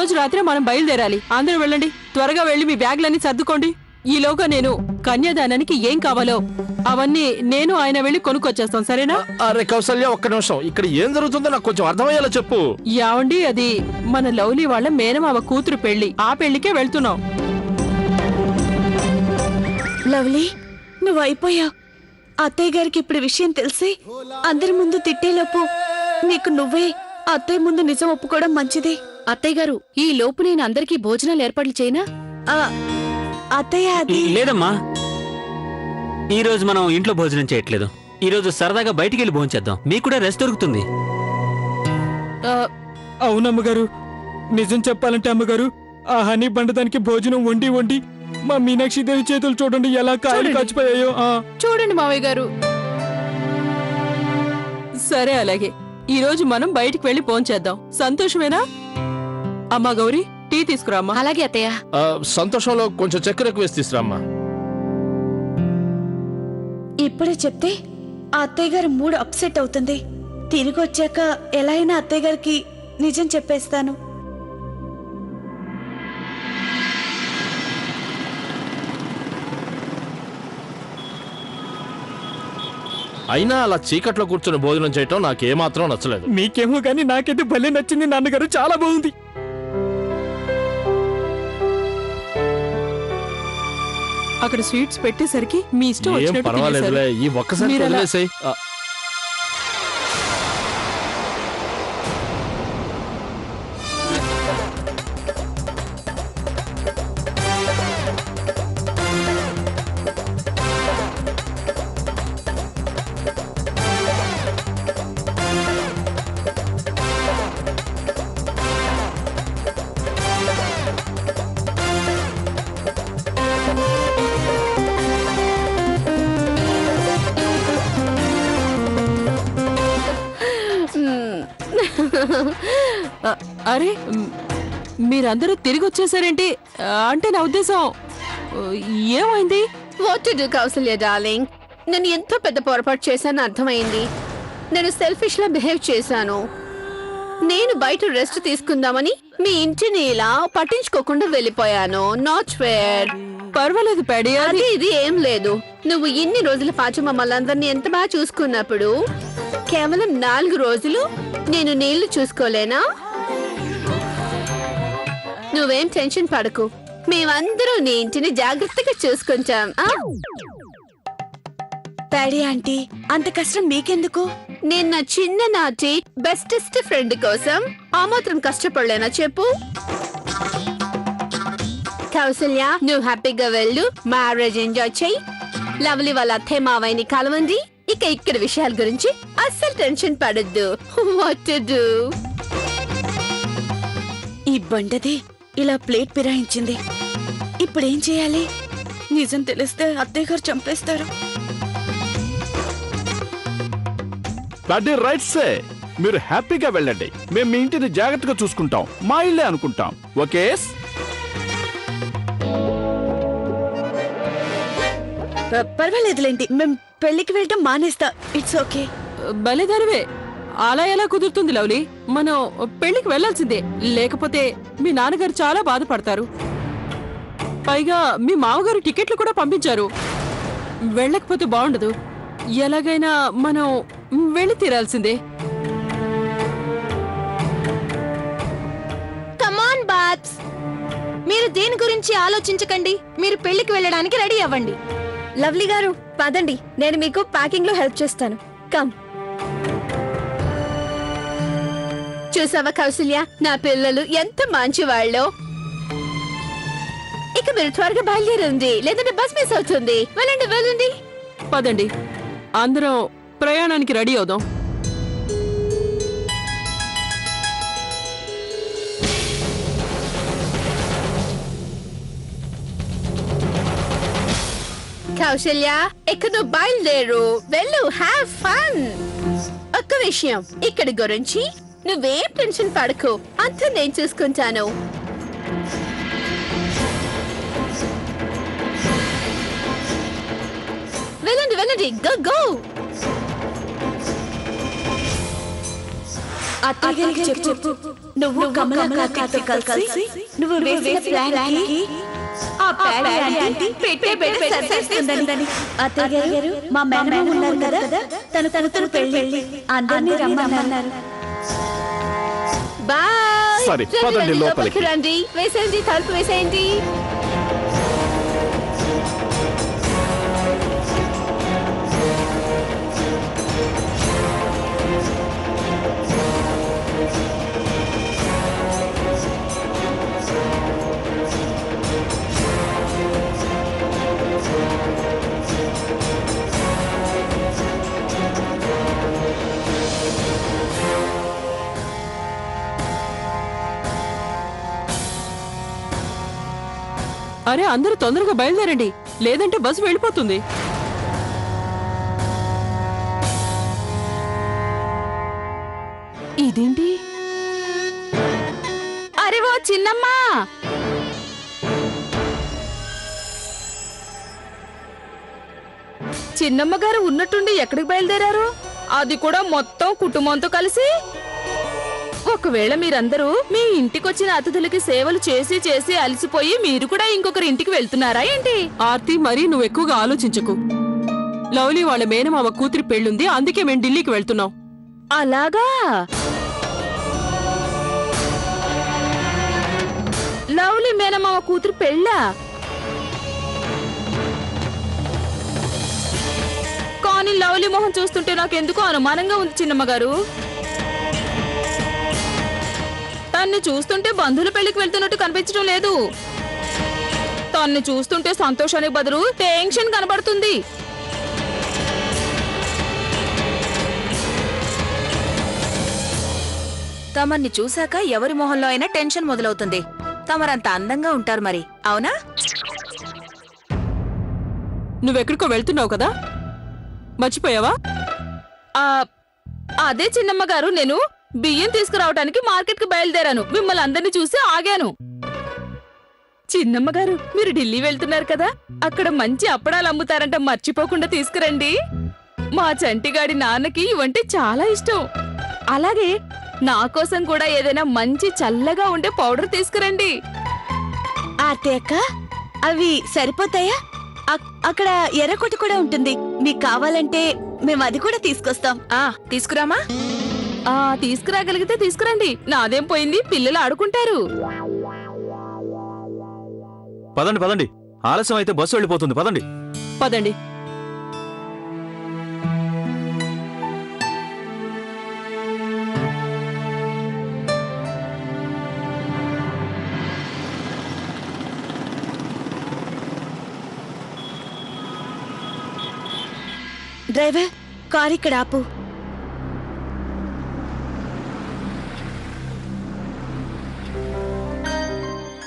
రోజు రాత్రి మనం బయలుదేరాలి. అందరూ వెళ్ళండి, త్వరగా వెళ్ళి మీ బ్యాగ్లన్నీ సర్దుకోండి. ఈలోగా నేను కన్యాదానానికి ఏం కావాలో అవన్నీ నేను ఆయన వెళ్ళి కొనుక్కొచ్చేస్తాం, సరేనా? అరే కౌసల్య, ఒక్క నిమిషం. ఇక్కడ ఏం జరుగుతుందో నాకు కొంచెం అర్థమయ్యేలా చెప్పు. యావండి, అది మన లవ్లీ వాళ్ళ మేనమావ కూతురు పెళ్లి. ఆ పెళ్లికే వెళ్తున్నాం. లవ్లీ, నువ్వు అయిపోయావు. అత్తయ్య గారికి ఇప్పుడు విషయం తెలిసి అందరి ముందు తిట్టేలోపు నీకు నువ్వే అత్తయ్య ముందు నిజం ఒప్పుకోవడం మంచిది. అత్తయ్య గారు, ఈ లోపు నేను అందరికీ భోజనాలు ఏర్పాట్లు చేయనా? అత్తయ్య, అది లేదమ్మా, ఈ రోజు మనం ఇంట్లో భోజనం చేయట్లేదు. ఈ రోజు సరదాగా బయటికి వెళ్ళి భోంచేద్దాం, మీకు కూడా రెస్ట్ దొరుకుతుంది. అవునమ్మగారు, నిజం చెప్పాలంటే అమ్మగారు, ఆ హనీ బండదానికి భోజనం వండి వండి మా మీనాక్షిదేవి చేతులు చూడండి ఎలా కాయలు కాచిపోయాయో. చూడండి మావయ్య గారు. సరే, అలాగే ఈ రోజు మనం బయటికి వెళ్ళి భోంచేద్దాం. సంతోషమేనా? అమ్మా గౌరీ, టీ తీసుకురామ్మా. అలాగే అత్తయ్య. సంతోషంలో కొంచెం చక్కెర ఎక్కువ వేసి తీసుకురామ్మా. ఇప్పుడే చెప్తే ఆ అత్తయ్య గారి మూడ్ అప్సెట్ అవుతుంది. తిరిగి వచ్చాక ఎలా అయినా అత్తయ్య గారికి నిజం చెప్పేస్తాను. అయినా అలా చీకట్లో కూర్చొని భోజనం చేయటం నాకేమాత్రం నచ్చలేదు. మీకేమో గానీ నాకైతే భలే నచ్చింది నాన్నగారు, చాలా బాగుంది. అక్కడ స్వీట్స్ పెట్టేసరికి మీ ఇష్టం ఏం వచ్చినట్టు పర్వాలేదులే, తినేశారు. ఈ ఒక్కసారి మీరు అలా- వదిలేసేయ్. అరే, మీరందరూ తిరిగి వచ్చేసారేంటి? అంటే నా ఉద్దేశం, ఏమైంది? What to do Kausalya darling, నేను ఎంతో పెద్ద పొరపాటు చేశాను అర్థమైంది. నేను సెల్ఫిష్ లా బిహేవ్ చేశాను. నేను బయట రెస్ట్ తీసుకుందామని మీ ఇంటిని ఇలా పట్టించుకోకుండా వెళ్ళిపోయాను. Not fair. పర్వాలేదు ప్యాడీ, అది అది ఇది ఏం లేదు. నువ్వు ఇన్ని రోజుల పాటు మమ్మల్ని అందరినీ ఎంత బాగా చూసుకున్నప్పుడు కేవలం 4 రోజులు నేను నీళ్లు చూసుకోలేనా? నువ్వేం టెన్షన్ పడకు, మేమందరూ నీ ఇంటిని జాగ్రత్తగా చూసుకుంటాం. ప్యాడీ ఆంటీ, అంత కష్టం మీకెందుకు? నేను నా చిన్ననాటి బెస్టెస్ట్ ఫ్రెండ్ కోసం ఆ మాత్రం కష్టపడలేనా చెప్పు? కౌసల్య, నువ్వు హ్యాపీగా వెళ్ళు, మ్యారేజ్ ఎంజాయ్ చెయ్యి. లవ్లీ వాళ్ళ అత్తయ్య మావయ్యని కలవండి. ఇక ఇక్కడ విషయాల గురించి అస్సలు టెన్షన్ పడద్దు. What to do? ఈ బండది ఇలా ప్లేట్ పిరాయించింది. ఇప్పుడేం చేయాలి? నిజం తెలిస్తే అత్తయ్య గారు చంపేస్తారు. రైట్ సే, మీరు హ్యాపీగా వెళ్ళండి. మేము మీ ఇంటిని జాగ్రత్తగా చూసుకుంటాం, మా ఇల్లే అనుకుంటాం. ఓకే? పర్వాలేదులేండి, మేం పెళ్లికి వెళ్ళటం మానేస్తా. It's okay. బలేదానివే. అలా ఎలా కుదురుతుంది లవ్లీ? మనం పెళ్లికి వెళ్లాల్సిందే, లేకపోతే మీ నాన్నగారు చాలా బాధపడతారు. పైగా మీ మామగారు టికెట్లు కూడా పంపించారు. వెళ్ళకపోతే బాగుండదు. ఎలాగైనా మనం వెళ్ళి తీరాల్సిందే. కమాన్ బాట్స్, మీరు దేని గురించి ఆలోచించకండి. మీరు పెళ్లికి వెళ్ళడానికి రెడీ అవ్వండి. లవ్లీ గారు, పదండి, నేను మీకు ప్యాకింగ్ లో హెల్ప్ చేస్తాను. కమ్. చూసావా కౌసల్య, నా పిల్లలు ఎంత మంచి వాళ్ళో. ఇక మీరు త్వరగా బయలుదేరండి, లేదంటే బస్ మిస్ అవుతుంది. వెళ్ళండి వెళ్ళండి. పదండి, అందరం ప్రయాణానికి రెడీ అవుదాం. కౌశల్య, ఇక నువ్వు బయలుదేరు, వెళ్ళు, హ్యావ్ ఫన్. ఒక్క విషయం, ఇక్కడ గురించి నువ్వేం టెన్షన్ పడకు, అంతా నేను చూసుకుంటాను. వెళ్ళండి వెళ్ళండి, గో గో. అత్తయ్య గారికి చెప్పు నువ్వు కమలా కార్తీక్తో కలిసి నువ్వు వేసిన ప్లాన్ కి ఆ ప్యాడ్ ఆంటీ పెట్టే సరిచేస్తుందని. అత్తయ్య గారు మా మేనమామ ఉన్నారు కదా, తను పెళ్ళి అందరినీ రమ్మన్నారు. బాయ్. సరే, పదండి లోపలికి. రండి, వేసేయండి, తలుపు వేసేయండి. అరే అందరూ తొందరగా బయలుదేరండి, లేదంటే బస్సు వెళ్ళిపోతుంది. ఇదేంటి? అరే ఓ చిన్నమ్మా, చిన్నమ్మ గారు ఉన్నట్టుండి ఎక్కడికి బయలుదేరారు? అది కూడా మొత్తం కుటుంబంతో కలిసి? ఒకవేళ మీరందరూ మీ ఇంటికొచ్చిన అతిథులకి సేవలు చేసి చేసి అలసిపోయి మీరు కూడా ఇంకొకరి ఇంటికి వెళ్తున్నారా ఏంటి? ఆర్తి, మరీ నువ్వు ఎక్కువగా ఆలోచించకు. లవ్లీ వాళ్ళ మేనమామ కూతురి పెళ్ళుంది, అందుకే మేము ఢిల్లీకి వెళ్తున్నాం. అలాగా? లవ్లీ మేనమామ కూతురు పెళ్ళా? కానీ లవ్లీ మొహం చూస్తుంటే నాకెందుకో అనుమానంగా ఉంది చిన్నమ్మ గారు. తన్ని చూస్తుంటే బంధువుల పెళ్లికి వెళ్తున్నట్టు కనిపించడం లేదు. తన్ని చూస్తుంటే సంతోషానికి బదులు టెన్షన్ కనబడుతుంది. తమర్ని చూశాక ఎవరి మొహంలో అయినా టెన్షన్ మొదలవుతుంది. తమరంత అందంగా ఉంటారు మరి, అవునా? నువ్వెక్కడికో వెళ్తున్నావు కదా, మర్చిపోయావా? అదే చిన్నమ్మ గారు, నేను బియ్యం తీసుకురావడానికి మార్కెట్ కి బయలుదేరాను. మిమ్మల్ని అందరినీ చూసి ఆగాను. చిన్నమ్మ గారు, మీరు ఢిల్లీ వెళ్తున్నారు కదా, అక్కడ మంచి అప్పడాలు అమ్ముతారంట, మర్చిపోకుండా తీసుకురండి. మా చంటిగాడి నాన్నకి ఇవంటే చాలా ఇష్టం. అలాగే నా కోసం కూడా ఏదైనా మంచి చల్లగా ఉండే పౌడర్ తీసుకురండి. అక్క, అవి సరిపోతాయా? అక్కడ ఎర్రకొట్టు కూడా ఉంటుంది, మీకు కావాలంటే మేము అది కూడా తీసుకొస్తాం. తీసుకురామా? తీసుకురాగలిగితే తీసుకురండి, నాదేం పోయింది, పిల్లలు ఆడుకుంటారు. పదండి పదండి, ఆలస్యం అయితే బస్సు వెళ్ళిపోతుంది. పదండి పదండి. డ్రైవర్, కార్ ఇక్కడ ఆపు.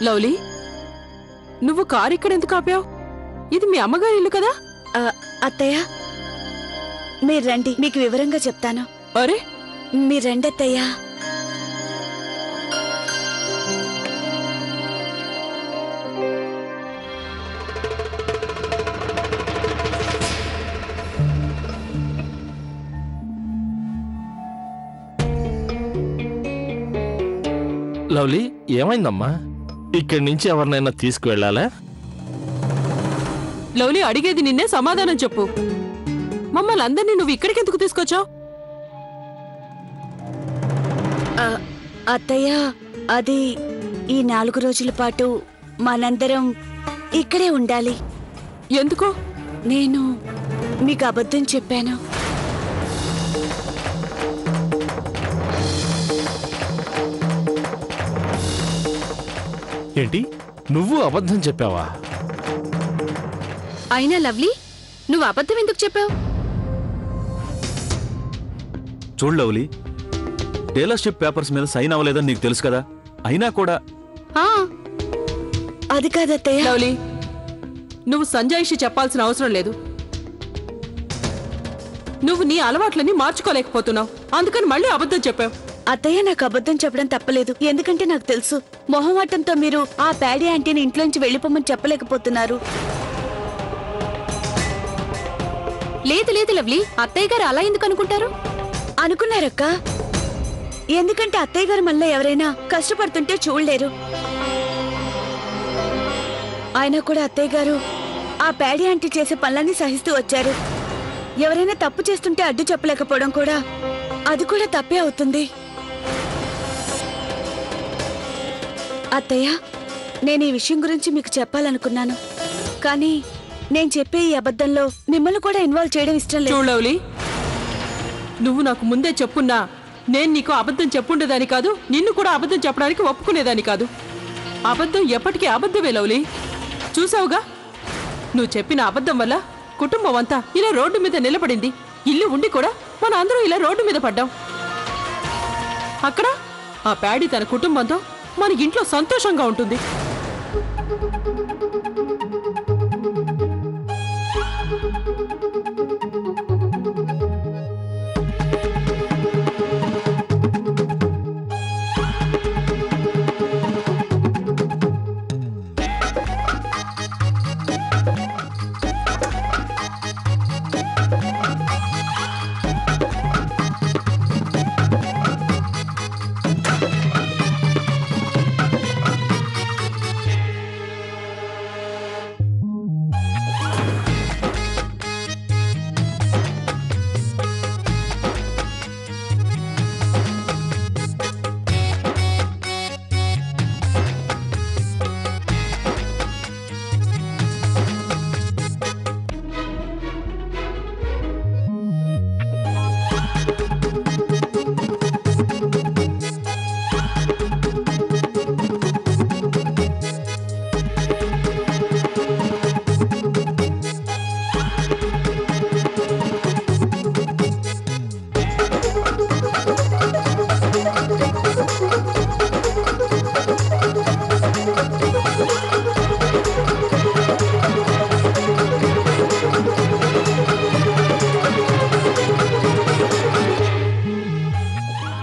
లవ్లీ, నువ్వు కారు ఇక్కడ ఎందుకు ఆపావు? ఇది మీ అమ్మగారి ఇల్లు కదా? అత్తయ్య, మీరు రండి, మీకు వివరంగా చెప్తాను. అరే, మీరు రండి అత్తయ్య. లవ్లీ, ఏమైందమ్మా? ఇక్కడి నుంచి ఎవరినైనా తీసుకువెళ్ళాలా? లవ్లీ, అడిగేది నిన్నే, సమాధానం చెప్పు. మమ్మల్ని అందరినీ నువ్వు ఇక్కడికి ఎందుకు తీసుకొచ్చావు? అత్తయ్య, అది ఈ 4 రోజుల పాటు మనందరం ఇక్కడే ఉండాలి. ఎందుకో? నేను మీకు అబద్ధం చెప్పాను. ఏంటి, నువ్వు అబద్ధం చెప్పావా? అయినా లవ్లీ, నువ్వు అబద్ధం ఎందుకు చెప్పావు? చూడు లవ్లీ, డీలర్షిప్ పేపర్స్ మీద సైన్ అవ్వలేదని నీకు తెలుసు కదా, అయినా కూడా. అది కాదత్తయ్య. లవ్లీ, నువ్వు సంజయ్షి చెప్పాల్సిన అవసరం లేదు. నువ్వు నీ అలవాట్లని మార్చుకోలేకపోతున్నావు, అందుకని మళ్ళీ అబద్ధం చెప్పావు. అత్తయ్య, నాకు అబద్ధం చెప్పడం తప్పలేదు, ఎందుకంటే నాకు తెలుసు మొహమాటంతో మీరు ఆ ప్యాడీ ఆంటీని ఇంట్లోంచి వెళ్ళిపోమని చెప్పలేకపోతున్నారు. లేదు లేదు లవ్లీ, అత్తయ్య గారు అలా ఎందుకు అనుకుంటారు? అనుకున్నారక్క, ఎందుకంటే అత్తయ్య గారు మళ్ళీ ఎవరైనా కష్టపడుతుంటే చూడలేరు. అయినా కూడా అత్తయ్య గారు ఆ ప్యాడీ ఆంటీ చేసే పనులన్నీ సహిస్తూ వచ్చారు. ఎవరైనా తప్పు చేస్తుంటే అడ్డు చెప్పలేకపోవడం కూడా అది కూడా తప్పే అవుతుంది. అత్తయ్య, నేను ఈ విషయం గురించి మీకు చెప్పాలనుకున్నాను, కానీ నేను చెప్పే ఈ అబద్ధంలో మిమ్మల్ని కూడా ఇన్వాల్వ్ చేయడం ఇష్టం లేదు. చూడలవ్లీ, నువ్వు నాకు ముందే చెప్పున్నా నేను నీకు అబద్ధం చెప్పుండేదాని కాదు, నిన్ను కూడా అబద్ధం చెప్పడానికి ఒప్పుకునేదాని కాదు. అబద్ధం ఎప్పటికీ అబద్ధమే లవ్లీ. చూసావుగా, నువ్వు చెప్పిన అబద్ధం వల్ల కుటుంబం అంతా ఇలా రోడ్డు మీద నిలబడింది. ఇల్లు ఉండి కూడా మన అందరూ ఇలా రోడ్డు మీద పడ్డాం. అక్కడ ఆ ప్యాడీ తన కుటుంబంతో మన ఇంట్లో సంతోషంగా ఉంటుంది.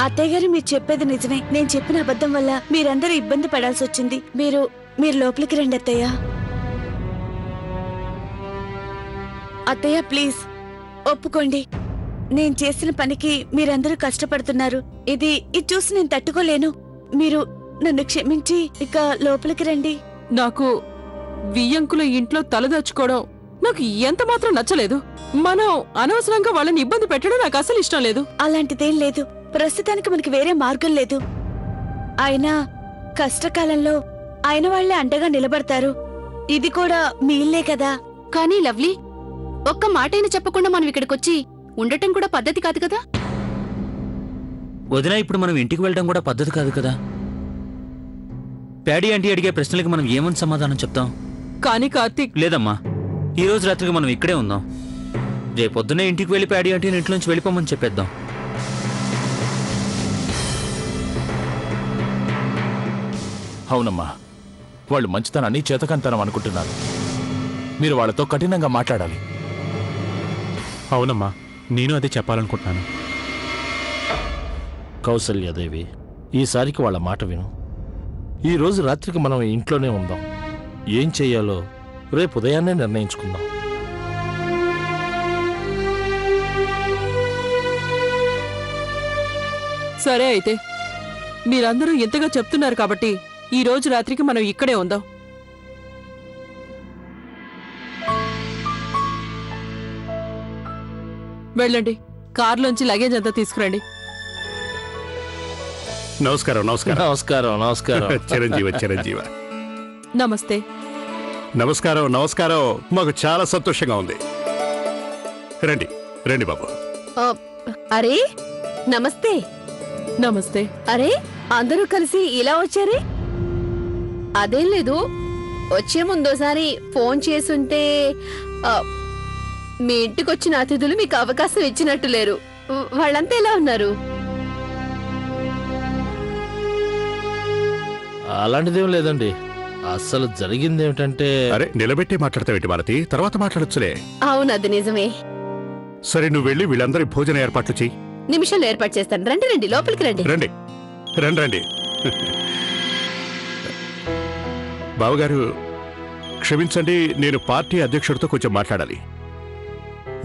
అత్తయ్య గారు, మీరు చెప్పేది నిజమే. నేను చెప్పిన అబద్ధం వల్ల మీరందరూ ఇబ్బంది పడాల్సి వచ్చింది. మీరు లోపలికి రండి అత్తయ్య. అత్తయ్య, ప్లీజ్ ఒప్పుకోండి. నేను చేసిన పనికి మీరందరూ కష్టపడుతున్నారు. ఇది చూసి నేను తట్టుకోలేను. మీరు నన్ను క్షమించి ఇక లోపలికి రండి. నాకు వియ్యంకుల ఇంట్లో తలదాచుకోవడం నాకు ఎంత మాత్రం నచ్చలేదు. మనం అనవసరంగా వాళ్ళని ఇబ్బంది పెట్టడం నాకు అసలు ఇష్టం లేదు. అలాంటిదేం లేదు. ప్రస్తుతానికి మనకి వేరే మార్గం లేదు. అయినా కష్టకాలంలో ఆయన వాళ్లే అండగా నిలబడతారు. ఇది కూడా మీ ఇల్లే కదా. కానీ లవ్లీ, ఒక్క మాటైనా చెప్పకుండా మనం ఇక్కడికొచ్చి ఉండటం కూడా పద్ధతి కాదు కదా. వదినా, ఇప్పుడు మనం ఇంటికి వెళ్ళడం కూడా పద్ధతి కాదు కదా. ప్యాడీ ఆంటీ అడిగే ప్రశ్నలకు మనం ఏమని సమాధానం చెప్తాం? కానీ కార్తీక్, లేదమ్మా, ఈ రోజు రాత్రికి మనం ఇక్కడే ఉందాం. రేపొద్దునే ఇంటికి వెళ్ళి ప్యాడీ ఆంటీని ఇంట్లోంచి వెళ్ళిపోమని చెప్పేద్దాం. అవునమ్మా, వాళ్ళు మంచితనాన్ని చేతకంతనం అనుకుంటున్నారు. మీరు వాళ్ళతో కఠినంగా మాట్లాడాలి. అవునమ్మా, నేను అదే చెప్పాలనుకుంటున్నాను. కౌసల్యాదేవి, ఈసారికి వాళ్ళ మాట విను. ఈ రోజు రాత్రికి మనం ఇంట్లోనే ఉందాం. ఏం చెయ్యాలో రేపు ఉదయాన్నే నిర్ణయించుకుందాం. సరే అయితే, మీరందరూ ఇంతగా చెప్తున్నారు కాబట్టి ఈ రోజు రాత్రికి మనం ఇక్కడే ఉందాం. వెళ్ళండి, కారులోంచి లగేజ్ అంతా తీసుకురండి. నమస్కారం. నమస్కారం. నమస్కారం. నమస్కారం. చిరంజీవ. చిరంజీవ. నమస్తే. నమస్కారం. నమస్కారం. మాకు చాలా సంతోషంగా ఉంది. రండి రండి బాబు. అరే, నమస్తే. నమస్తే. అరే, అందరూ కలిసి ఇలా వచ్చారే? అదేం లేదు, వచ్చే ముందోసారి ఫోన్ చేసుంటే మీ ఇంటికి వచ్చిన అతిథులు మీకు అవకాశం ఇచ్చినట్టు లేరు. వాళ్ళంతా ఎలా ఉన్నారు? అలాంటిదేం లేదండి. అసలు జరిగిందేమిటంటే... అరే, నిలబెట్టి మాట్లాడతావేంటి మాలతి? తర్వాత మాట్లాడొచ్చులే. అవును, అది నిజమే. సరే, నువ్వు వెళ్ళి వీళ్ళందరి భోజన ఏర్పాట్లు చెయ్యి. నిమిషాలు ఏర్పాటు చేస్తాను. రండి రండి, లోపలికి రండి. రండి రండి రండి. బావగారు, క్షమించండి, నేను పార్టీ అధ్యక్షుడితో కొంచెం మాట్లాడాలి.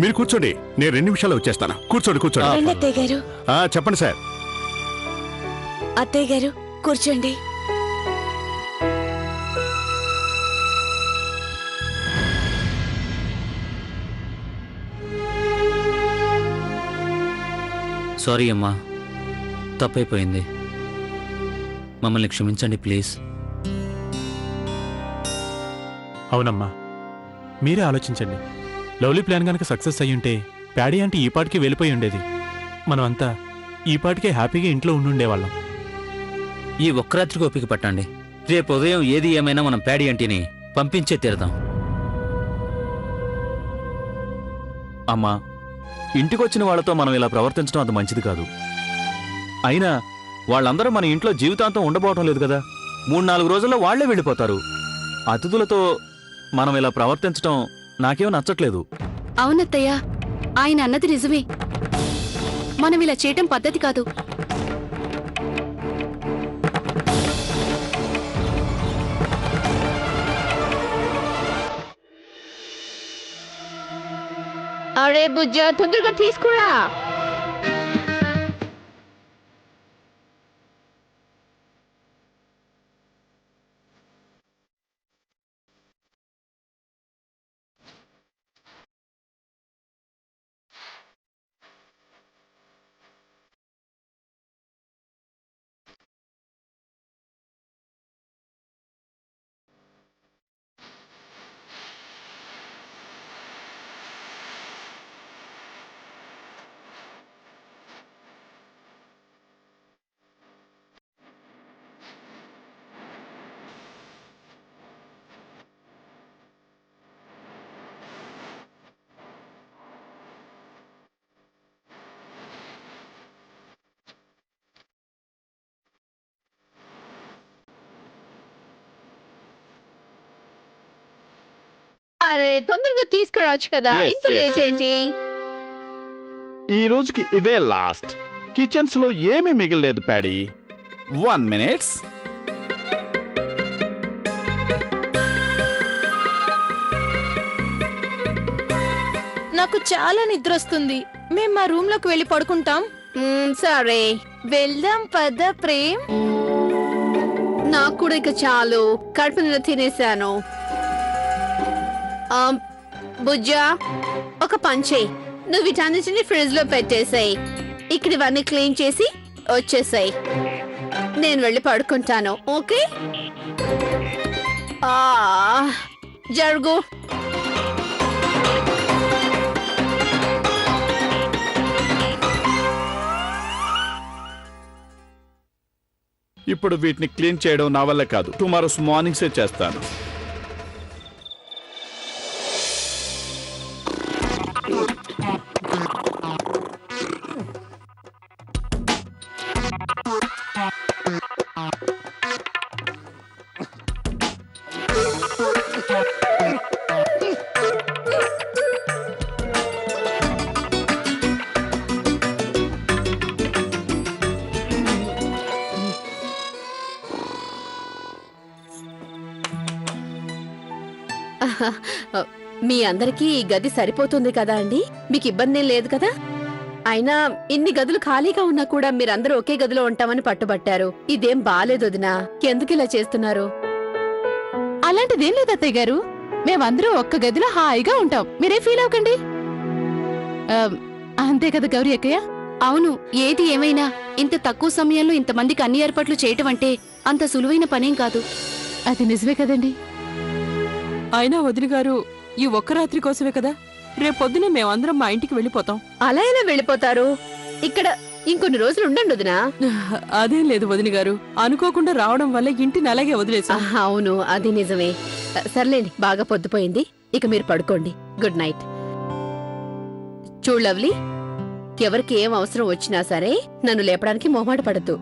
మీరు కూర్చోండి, నేను 2 నిమిషాలు వచ్చేస్తాను. కూర్చోండి. రండి అత్తయ్య గారు. చెప్పండి సార్. అత్తయ్య గారు కూర్చోండి. సారీ అమ్మా, తప్పైపోయింది. మమ్మల్ని క్షమించండి ప్లీజ్. అవునమ్మా, మీరే ఆలోచించండి. లవ్లీ ప్లాన్ గనక సక్సెస్ అయ్యుంటే ప్యాడీ అంటే ఈ పాటికి వెళ్ళిపోయి ఉండేది. మనమంతా ఈ పాటికే హ్యాపీగా ఇంట్లో ఉండుండేవాళ్ళం. ఈ ఒక్క రాత్రికి ఓపిక పట్టండి. రేపు ఉదయం ఏది ఏమైనా మనం ప్యాడీ ఆంటీని పంపించే తీరదాం. అమ్మా, ఇంటికొచ్చిన వాళ్ళతో మనం ఇలా ప్రవర్తించడం అంత మంచిది కాదు. అయినా వాళ్ళందరూ మన ఇంట్లో జీవితాంతం ఉండబోవటం లేదు కదా. 3-4 రోజుల్లో వాళ్లే వెళ్ళిపోతారు. అతిథులతో మనం ఇలా ప్రవర్తించడం నాకేమో నచ్చట్లేదు. అవునత్తయ్య, ఆయన అన్నది నిజమే. మనం ఇలా చేయటం పద్ధతి కాదు. అరే బుజ్జ, తొందరగా తీసుకురా. అరే తొందరగా తీసుకురావచ్చు కదా. ఇంత లేచేంటి? ఈ రోజుకి ఇదే లాస్ట్. కిచెన్స్ లో ఏమీ మిగిలేదు ప్యాడీ. 1 minute. నాకు చాలా నిద్ర వస్తుంది. మేము మా రూమ్ లోకి వెళ్ళి పడుకుంటాం. సరే వెళ్దాం పద ప్రేమ్. నాకు కూడా ఇక చాలు, కడుపు నిండా తినేశాను. బుజ్జా, ఒక పని చెయ్యి. నువ్వు వీటన్నిటిని ఫ్రిడ్జ్ లో పెట్టేసాయి. ఇక్కడ ఇవన్నీ క్లీన్ చేసి వచ్చేసాయి. నేను వెళ్ళి పడుకుంటాను. ఓకే? జరుగు. ఇప్పుడు వీటిని క్లీన్ చేయడం నా వల్ల కాదు. టుమారో మార్నింగ్సే చేస్తాను. మీ అందరికీ ఈ గది సరిపోతుంది కదా అండి? మీకు ఇబ్బంది లేదు కదా? అయినా ఇన్ని గదులు ఖాళీగా ఉన్నా కూడా మీరందరూ ఒకే గదిలో ఉంటామని పట్టుబట్టారు. ఇదేం బాలేదు వదినా. ఎందుకు ఇలా చేస్తున్నారు? అలాంటిదేం లేదు అత్తయ్య గారు. మేమందరూ ఒక్క గదిలో హాయిగా ఉంటాం. మీరేం ఫీల్ అవ్వకండి. అంతే కదా గౌరీ అక్కయ్య? అవును, ఏది ఏమైనా ఇంత తక్కువ సమయంలో ఇంతమందికి అన్ని ఏర్పాట్లు చేయటం అంటే అంత సులువైన పనేం కాదు. అది నిజమే కదండి. అయినా వదిన గారు, ఈ ఒక్క రాత్రి కోసమే కదా. రేపొద్దునే మేమందరం మా ఇంటికి వెళ్ళిపోతాం. అలా ఎలా వెళ్ళిపోతారు? ఇక్కడ ఇంకొన్ని రోజులు ఉండండి వదినా. అదేం లేదు వదిన గారు, అనుకోకుండా రావడం వల్ల ఇంటిని అలాగే వదిలేసాం. అవును, అది నిజమే. సర్లేండి, బాగా పొద్దుపోయింది. ఇక మీరు పడుకోండి. Good night. చూడు లవ్లీ, ఎవరికి ఏం అవసరం వచ్చినా సరే నన్ను లేపడానికి మొహమాట పడద్దు.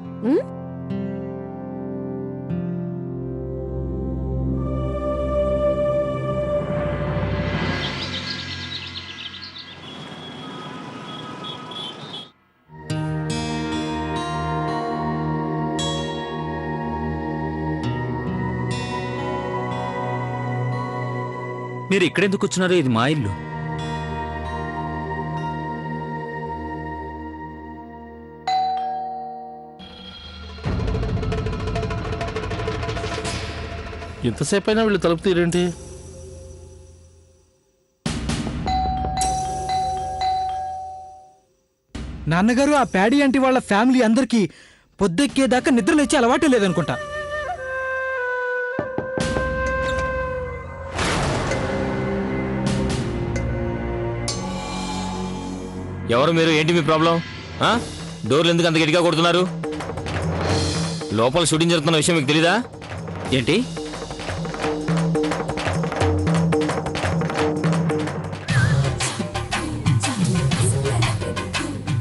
మీరు ఇక్కడెందుకు కూర్చున్నారో? ఇది మా ఇల్లు. ఇంతసేపు అయినా వీళ్ళు తలుపు తీరేంటి? నాన్నగారు, ఆ ప్యాడీ ఆంటీ వాళ్ళ ఫ్యామిలీ అందరికీ పొద్దెక్కేదాకా నిద్రలేచే అలవాటే లేదనుకుంటా. ఎవరు మీరు? ఏంటి మీ ప్రాబ్లం? డోర్లు ఎందుకు అంత గట్టిగా కొడుతున్నారు? లోపల షూటింగ్ జరుగుతున్న విషయం మీకు తెలీదా? ఏంటి